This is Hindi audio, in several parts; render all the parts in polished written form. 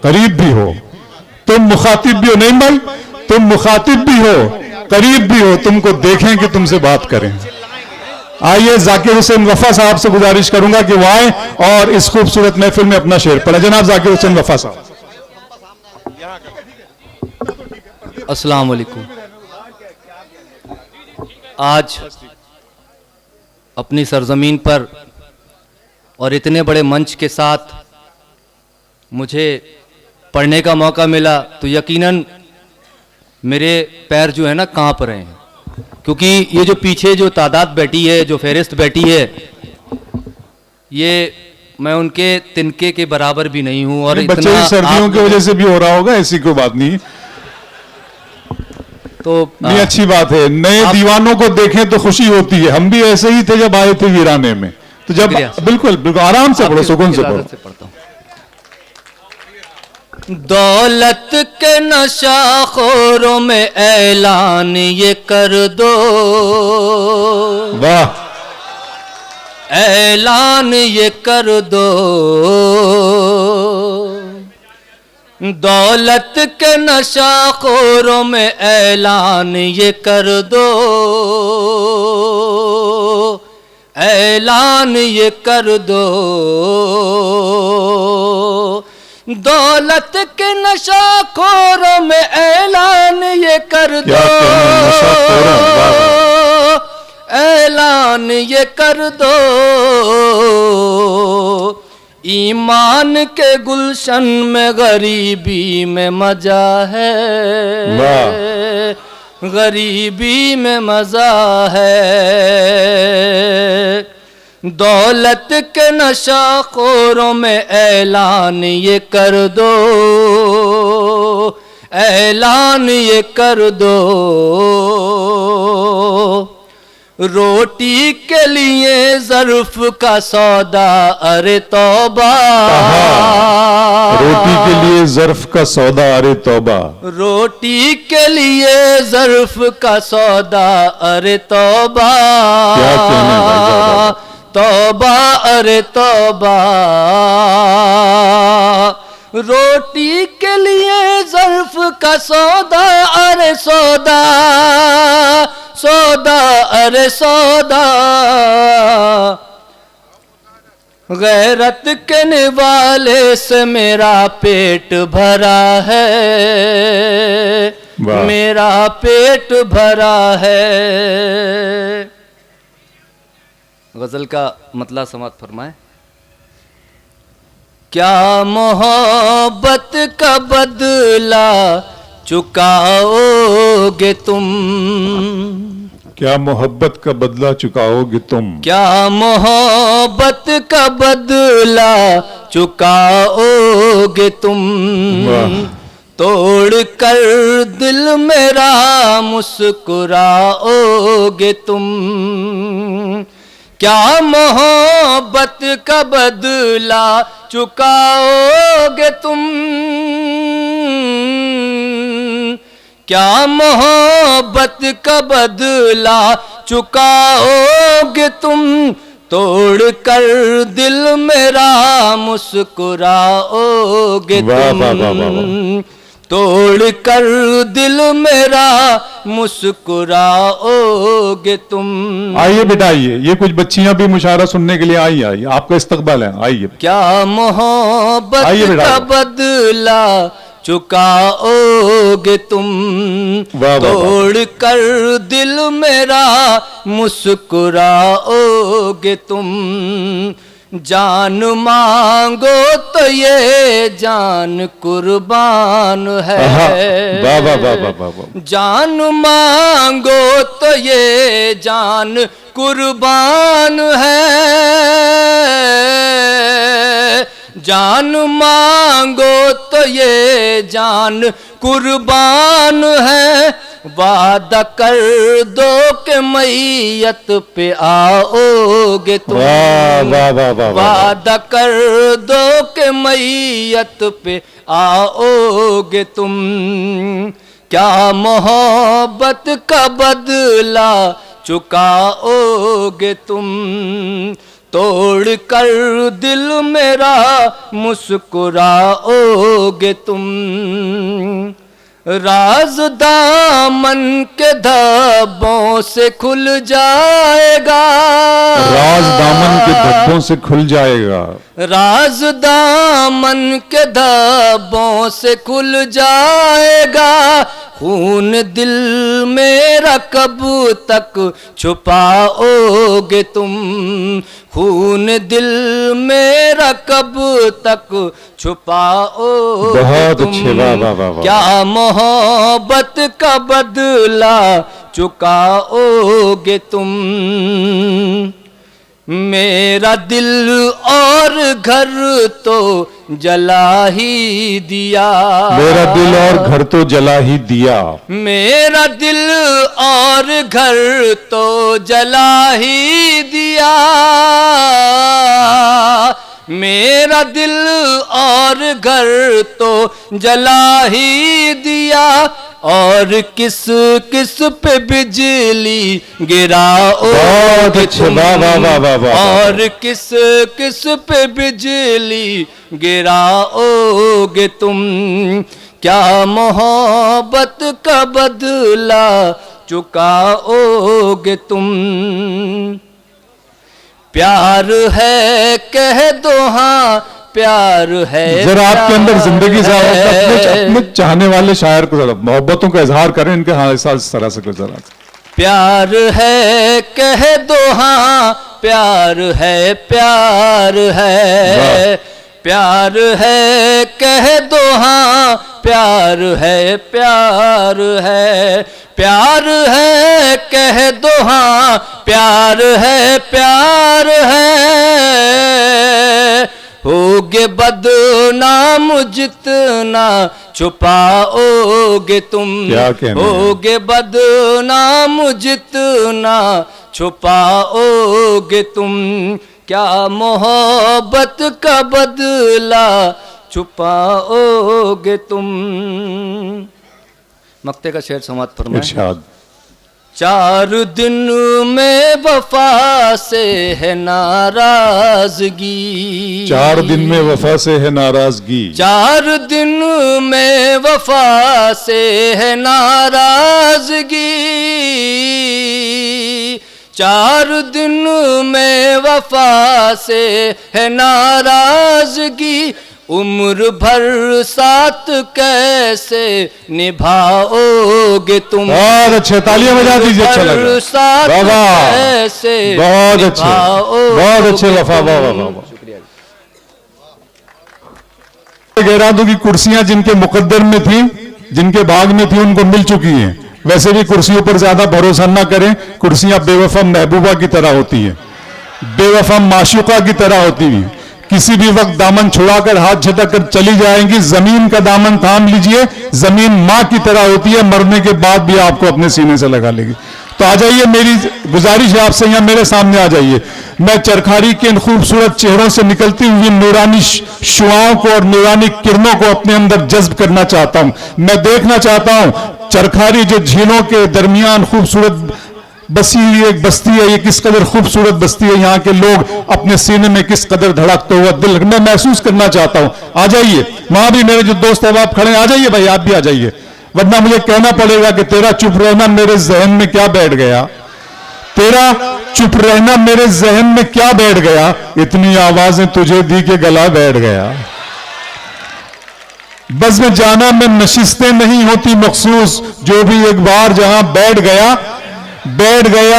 करीब भी हो, तुम मुखातिब भी हो। नहीं भाई, तुम मुखातिब भी हो, करीब भी हो, तुमको देखें कि तुमसे बात करें। आइए जाकिर हुसैन वफा साहब से गुजारिश करूंगा कि वो आए और इस खूबसूरत महफिल में अपना शेर पढ़े। जनाब जाकिर हुसैन वफा साहब। अस्सलाम वालेकुम। आज अपनी सरजमीन पर और इतने बड़े मंच के साथ मुझे पढ़ने का मौका मिला तो यकीनन मेरे पैर जो है ना कांप रहे हैं, क्योंकि ये जो पीछे जो तादाद बैठी है, जो फहरिस्त बैठी है, ये मैं उनके तिनके के बराबर भी नहीं हूं। और बच्चे सर्दियों की वजह से भी हो रहा होगा, ऐसी कोई बात नहीं। तो नहीं, अच्छी बात है, नए दीवानों को देखें तो खुशी होती है। हम भी ऐसे ही थे जब आए थे वीराने में। तो जब बिल्कुल बिल्कुल आराम से पढ़ो, सुकून से पढ़ो। दौलत के नशाखोरों में ऐलान ये कर दो, वाह, ऐलान ये कर दो, दौलत के नशाखोरों में ऐलान ये कर दो, ऐलान ये कर दो, दौलत के नशाखोरों में ऐलान ये कर दो, ऐलान ये कर दो, ईमान के गुलशन में गरीबी में मजा है, गरीबी में मजा है, दौलत के नशाखोरों में ऐलान ये कर दो, ऐलान ये कर दो, रोटी के लिए ज़र्फ का सौदा, अरे तौबा, रोटी के लिए ज़र्फ का सौदा, अरे तौबा, रोटी के लिए ज़र्फ का सौदा, अरे तौबा, क्या कहना है भाई, तौबा, अरे तौबा, रोटी के लिए ज़र्फ का सौदा, अरे सौदा, सौदा, अरे सौदा, गैरत के निवाले से मेरा पेट भरा है, मेरा पेट भरा है। गजल का मतला समात फरमाए। क्या मोहब्बत का बदला चुकाओगे तुम, क्या मोहब्बत का बदला चुकाओगे तुम, क्या मोहब्बत का बदला चुकाओगे तुम, तोड़ कर दिल मेरा मुस्कुराओगे तुम, क्या मोहब्बत का बदला चुकाओगे तुम, क्या मोहब्बत का बदला चुकाओगे तुम, तोड़ कर दिल मेरा मुस्कुराओगे तुम, तोड़ कर दिल मेरा मुस्कुराओगे तुम। आइए बेटा, आइए, ये कुछ बच्चियां भी मुशायरा सुनने के लिए आई। आइए, आपका इस्तकबाल है, आइए। क्या मोहब्बत का बदला चुकाओगे तुम, तोड़ कर दिल मेरा मुस्कुराओगे तुम, जान मांगो तो ये जान कुर्बान है, जान मांगो तो ये जान कुर्बान है, जान मांगो तो ये जान कुर्बान है, वादा कर दो कि मैयत पे आओगे तुम, वादा कर दो कि मैयत पे आओगे तुम, क्या मोहब्बत का बदला चुकाओगे तुम, तोड़ कर दिल मेरा मुस्कुराओगे पाओगे तुम। राज दामन के धब्बों से खुल जाएगा, राज दामन के धब्बों से खुल जाएगा, राज दामन के धब्बों से खुल जाएगा। खून दिल मेरा कब तक छुपाओगे तुम, खून दिल मेरा कब तक छुपाओगे बहुत तुम। अच्छे, वाह वाह वाह वाह। क्या मोहब्बत का बदला चुकाओगे तुम। मेरा दिल और घर तो जला ही दिया, मेरा दिल और घर तो जला ही दिया, मेरा दिल और घर तो जला ही दिया। मेरा दिल और घर तो जला ही दिया। और किस किस पे बिजली गिराओगे बहुत अच्छे, वाह वाह वाह वाह वाह। और किस किस पे बिजली गिराओगे तुम। क्या मोहब्बत का बदला चुकाओगे तुम। प्यार है कह दो हाँ, प्यार है। जरा आपके अंदर जिंदगी से अपने चाहने वाले शायर को जरा मोहब्बतों का इजहार करें इनके, हाँ इस तरह से कुछ जरा। प्यार है कह दो हाँ, प्यार है, प्यार है। प्यार है कह दो हाँ, प्यार है, प्यार है। प्यार है कह दो हाँ, प्यार है, प्यार है। होगे बदनाम जितना छुपाओगे तुम, क्या कहना है? होगे बदनाम जितना छुपाओगे तुम। क्या मोहब्बत का बदला छुपाओगे तुम। मक्ते का शेर समाप्त फरमाएं। इरशाद। 4 दिन में वफा से है नाराजगी, 4 दिन में वफा से है नाराजगी, 4 दिन में वफा से है नाराजगी। 4 दिन में वफा से है नाराजगी। उम्र भर साथ कैसे निभाओगे तुम। बहुत अच्छे, तालियां बजा दीजिए, अच्छा लगा। उम्र साथ वाह वाह, कैसे बहुत अच्छे, बहुत अच्छे वफा, वाह वाह वाह। गैरादों की कुर्सियां जिनके मुकद्दर में थी, जिनके भाग में थी, उनको मिल चुकी हैं। वैसे भी कुर्सियों पर ज्यादा भरोसा ना करें, कुर्सियां बेवफा महबूबा की तरह होती है, बेवफा माशूका की तरह होती है। किसी भी वक्त दामन छुड़ाकर हाथ झटक कर चली जाएंगी। जमीन का दामन थाम लीजिए, जमीन मां की तरह होती है, मरने के बाद भी आपको अपने सीने से लगा लेगी। तो आ जाइए, मेरी गुजारिश है आपसे, यहां मेरे सामने आ जाइए। मैं चरखारी के इन खूबसूरत चेहरों से निकलती हुई नूरानी शुआओं को और नूरानी किरणों को अपने अंदर जज्ब करना चाहता हूं। मैं देखना चाहता हूं चरखारी जो झीलों के दरमियान खूबसूरत बसी हुई एक बस्ती है, ये किस कदर खूबसूरत बस्ती है, यहाँ के लोग अपने सीने में किस कदर धड़कता हुआ दिल मैं महसूस करना चाहता हूं। आ जाइए, वहां भी मेरे जो दोस्त अहबाब खड़े हैं, आ जाइए भाई, आप भी आ जाइए, वरना मुझे कहना पड़ेगा कि तेरा चुप रहना मेरे जहन में क्या बैठ गया, तेरा चुप रहना मेरे जहन में क्या बैठ गया, इतनी आवाजें तुझे दी के गला बैठ गया। बस में जाना में नशिस्तें नहीं होती मखसूस, जो भी एक बार जहां बैठ गया,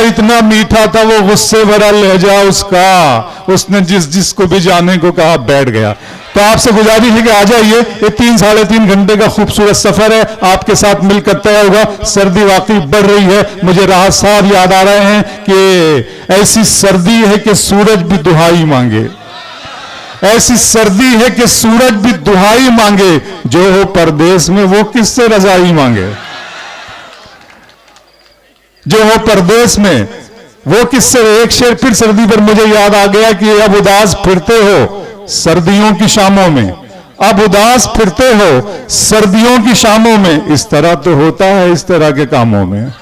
इतना मीठा था वो गुस्से भरा लहजा उसका, उसने जिस जिसको भी जाने को कहा बैठ गया। तो आपसे गुजारिश है कि आ जाइए, ये 3-3.5 घंटे का खूबसूरत सफर है, आपके साथ मिलकर तय होगा। सर्दी वाकई बढ़ रही है, मुझे राहत साहब याद आ रहे हैं कि ऐसी सर्दी है कि सूरज भी दुहाई मांगे, ऐसी सर्दी है कि सूरज भी दुहाई मांगे, जो हो परदेश में वो किससे रजाई मांगे, जो हो परदेश में वो किससे। एक शेर फिर सर्दी पर मुझे याद आ गया कि अब उदास फिरते हो सर्दियों की शामों में, अब उदास फिरते हो सर्दियों की शामों में, इस तरह तो होता है इस तरह के कामों में,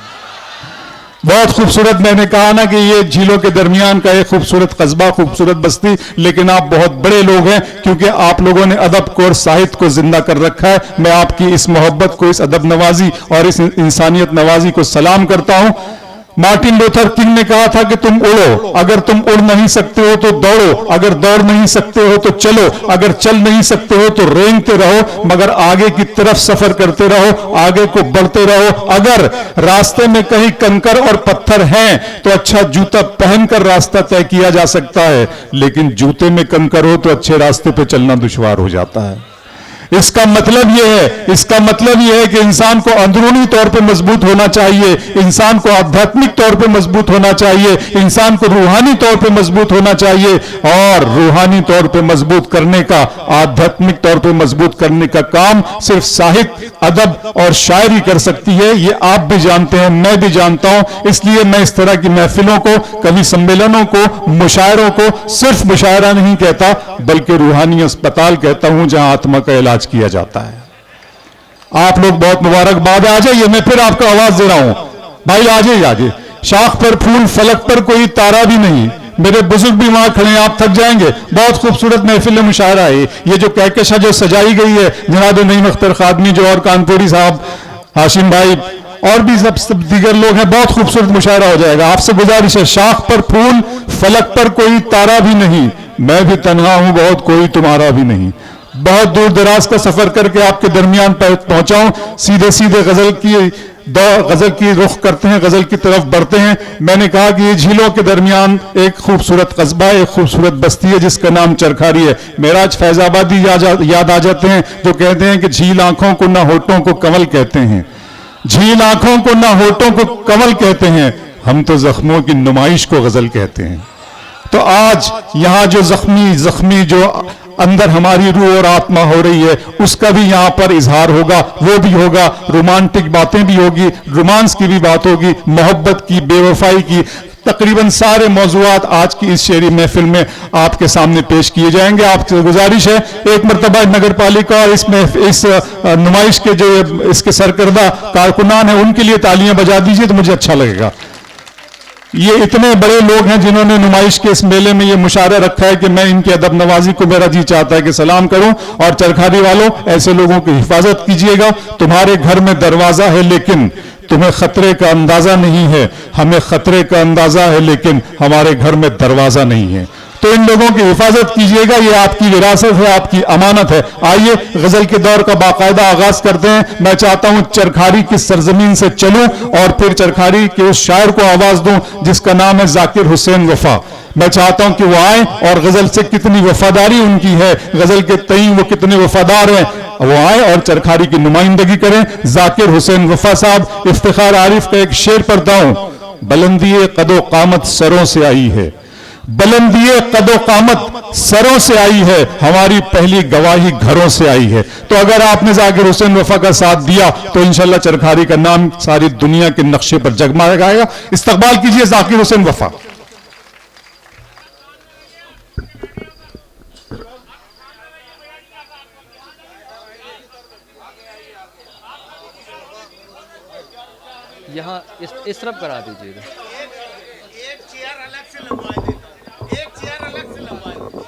बहुत खूबसूरत, मैंने कहा ना कि ये झीलों के दरमियान का एक खूबसूरत कस्बा, खूबसूरत बस्ती, लेकिन आप बहुत बड़े लोग हैं क्योंकि आप लोगों ने अदब को और साहित्य को जिंदा कर रखा है। मैं आपकी इस मोहब्बत को, इस अदब नवाजी और इस इंसानियत नवाजी को सलाम करता हूं। मार्टिन लूथर किंग ने कहा था कि तुम उड़ो, अगर तुम उड़ नहीं सकते हो तो दौड़ो, अगर दौड़ नहीं सकते हो तो चलो, अगर चल नहीं सकते हो तो रेंगते रहो, मगर आगे की तरफ सफर करते रहो, आगे को बढ़ते रहो। अगर रास्ते में कहीं कंकर और पत्थर हैं तो अच्छा जूता पहनकर रास्ता तय किया जा सकता है, लेकिन जूते में कंकर हो तो अच्छे रास्ते पे चलना दुश्वार हो जाता है। इसका मतलब यह है कि इंसान को अंदरूनी तौर पे मजबूत होना चाहिए, इंसान को आध्यात्मिक तौर पे मजबूत होना चाहिए, इंसान को रूहानी तौर पे मजबूत होना चाहिए, और रूहानी तौर पे मजबूत करने का, आध्यात्मिक तौर पे मजबूत करने का काम सिर्फ साहित्य, अदब और शायरी कर सकती है। ये आप भी जानते हैं, मैं भी जानता हूं। इसलिए मैं इस तरह की महफिलों को, कवि सम्मेलनों को, मुशायरों को सिर्फ मुशायरा नहीं कहता, बल्कि रूहानी अस्पताल कहता हूं जहां आत्मा का इलाज किया जाता है। आप लोग बहुत मुबारकबाद है। आ जाइए, मैं फिर आपको आवाज दे रहा हूं, भाई आ जाइए, आ जाइए। शाख पर फूल, फलक पर कोई तारा भी नहीं, मेरे बुजुर्ग भी वहां खड़े हैं, आप थक जाएंगे। बहुत खूबसूरत महफिल मुशायरा है ये जो कहकशा जो सजाई गई है, जनाब नईम अख्तर खादमी जो और कानपुरी साहब, हाशिम भाई और भी सब दीगर लोग हैं, बहुत खूबसूरत मुशायरा हो जाएगा। आपसे गुजारिश है, शाख पर फूल, फलक पर कोई तारा भी नहीं, मैं भी तन्हा हूं बहुत, कोई तुम्हारा भी नहीं। बहुत दूर दराज का सफर करके आपके दरमियान पहुंचा हूं, सीधे सीधे गजल की रुख करते हैं, गजल की तरफ बढ़ते हैं। मैंने कहा कि ये झीलों के दरमियान एक खूबसूरत कस्बा, एक खूबसूरत बस्ती है जिसका नाम चरखारी है। मेराज फैजाबादी याद आ जाते हैं जो कहते हैं कि झील आंखों को ना होठों को कमल कहते हैं, झील आंखों को ना होठों को कमल कहते हैं, हम तो जख्मों की नुमाइश को गजल कहते हैं। तो आज यहां जो जख्मी जो अंदर हमारी रूह और आत्मा हो रही है, उसका भी यहां पर इजहार होगा, वो भी होगा, रोमांटिक बातें भी होगी, रोमांस की भी बात होगी, मोहब्बत की, बेवफाई की, तकरीबन सारे मौजूआत आज की इस शेरी महफिल में आपके सामने पेश किए जाएंगे। आपसे गुजारिश है, एक मरतबा नगर पालिका और इस नुमाइश के जो इसके सरकर्दा कारकुनान है उनके लिए तालियां बजा दीजिए तो मुझे अच्छा लगेगा। ये इतने बड़े लोग हैं जिन्होंने नुमाइश के इस मेले में ये मुशायरा रखा है कि मैं इनकी अदब नवाजी को मेरा जी चाहता है कि सलाम करूं। और चरखारी वालों, ऐसे लोगों की हिफाजत कीजिएगा। तुम्हारे घर में दरवाजा है लेकिन तुम्हें खतरे का अंदाजा नहीं है, हमें खतरे का अंदाजा है लेकिन हमारे घर में दरवाजा नहीं है। तो इन लोगों की हिफाजत कीजिएगा, ये आपकी विरासत है, आपकी अमानत है। आइए गजल के दौर का बाकायदा आगाज करते हैं। मैं चाहता हूं चरखारी की सरजमीन से चलूं और फिर चरखारी के उस शायर को आवाज दूं जिसका नाम है जाकिर हुसैन वफा। मैं चाहता हूं कि वो आए और गजल से कितनी वफादारी उनकी है, गजल के तई वो कितने वफादार हैं, वो आए और चरखारी की नुमाइंदगी करें। जाकिर हुसैन वफा साहब, इफ्तिखार आरिफ का एक शेर पढ़ता हूं, बुलंदी कदो कामत सरों से आई है, बुलंदी कदो कामत सरों से आई है, हमारी पहली गवाही घरों से आई है। तो अगर आपने जाकिर हुसैन वफा का साथ दिया तो इंशाल्लाह चरखारी का नाम सारी दुनिया के नक्शे पर जगमगाएगा। इस्तकबाल कीजिए जाकिर हुसैन वफा। यहाँ इस तरफ करा दीजिएगा। एक चेयर अलग से लगवा देता हूं, एक चेयर अलग से लगवा देता हूं।